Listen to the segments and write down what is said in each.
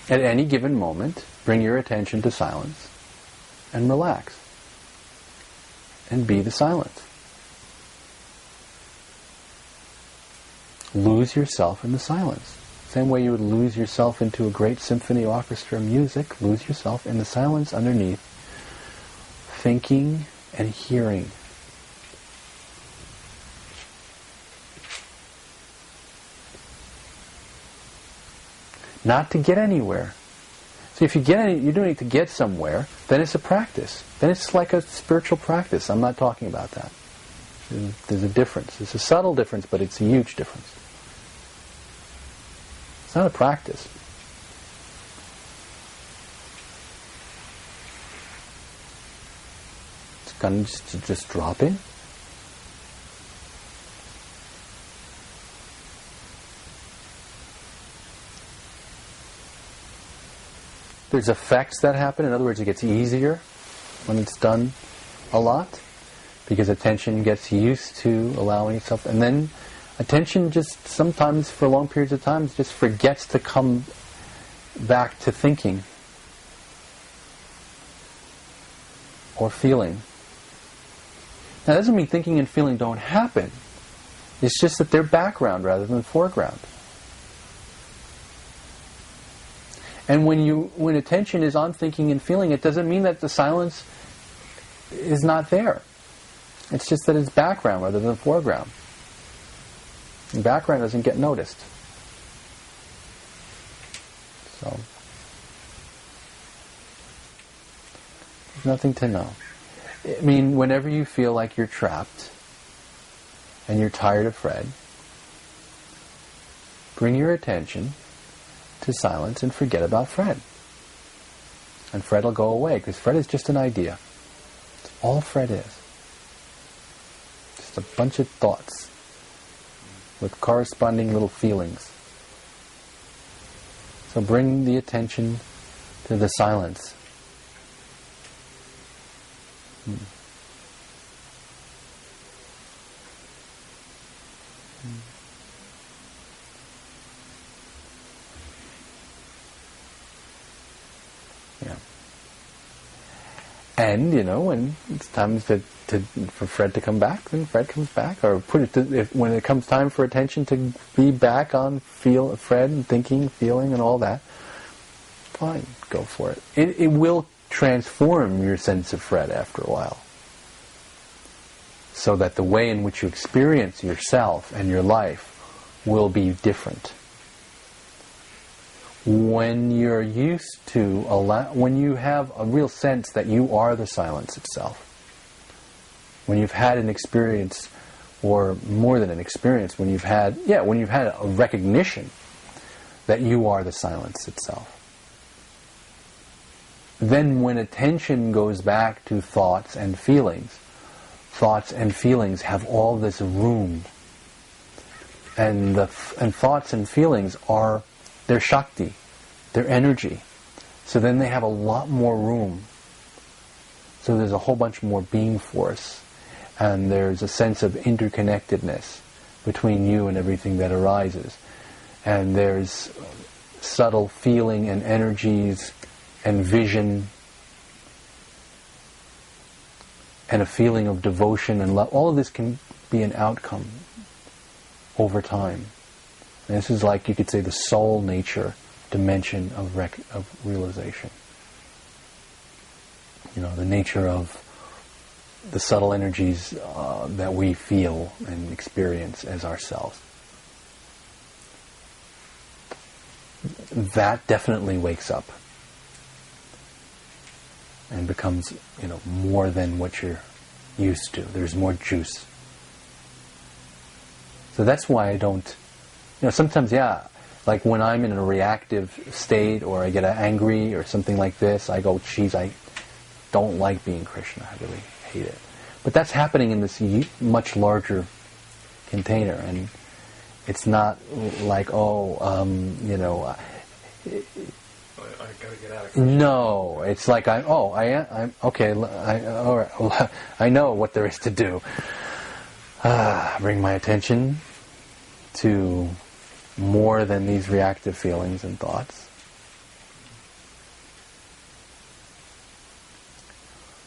At any given moment, bring your attention to silence and relax. And be the silence. Lose yourself in the silence. Same way you would lose yourself into a great symphony orchestra music, lose yourself in the silence underneath, thinking and hearing. Not to get anywhere. So if you're doing it to get somewhere, then it's a practice. Then it's like a spiritual practice. I'm not talking about that. There's a difference. It's a subtle difference, but it's a huge difference. It's not a practice. It's kind of just drop in. There's effects that happen. In other words, it gets easier when it's done a lot, because attention gets used to allowing itself. And then attention just sometimes, for long periods of time, just forgets to come back to thinking or feeling. Now, that doesn't mean thinking and feeling don't happen. It's just that they're background rather than foreground. And when attention is on thinking and feeling, it doesn't mean that the silence is not there. It's just that it's background rather than foreground. And background doesn't get noticed. So, there's nothing to know. I mean, whenever you feel like you're trapped and you're tired of Fred, bring your attention to silence and forget about Fred. And Fred will go away, because Fred is just an idea. It's all Fred is. Just a bunch of thoughts with corresponding little feelings. So bring the attention to the silence. And, when it's time for Fred to come back, then Fred comes back. Or when it comes time for attention to be back on Fred and thinking, feeling, and all that, fine, go for it. It will transform your sense of Fred after a while. So that the way in which you experience yourself and your life will be different. When you're used to when you have a real sense that you are the silence itself, when you've had an experience, or more than an experience, when you've had a recognition that you are the silence itself, then when attention goes back to thoughts and feelings have all this room, and thoughts and feelings are their Shakti, their energy. So then they have a lot more room. So there's a whole bunch more being force. And there's a sense of interconnectedness between you and everything that arises. And there's subtle feeling and energies and vision and a feeling of devotion and love. All of this can be an outcome over time. And this is like, you could say, the soul nature dimension of realization. The nature of the subtle energies that we feel and experience as ourselves. That definitely wakes up and becomes, more than what you're used to. There's more juice. So that's why I don't, sometimes, like when I'm in a reactive state, or I get angry or something like this, I go, geez, I don't like being Krishna. I really hate it. But that's happening in this much larger container, and it's not like, I gotta get out of Krishna. No, it's like I'm okay. All right. Well, I know what there is to do. Bring my attention to more than these reactive feelings and thoughts.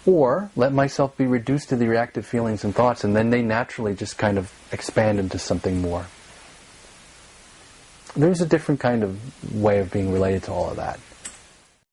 Or let myself be reduced to the reactive feelings and thoughts, and then they naturally just kind of expand into something more. There's a different kind of way of being related to all of that.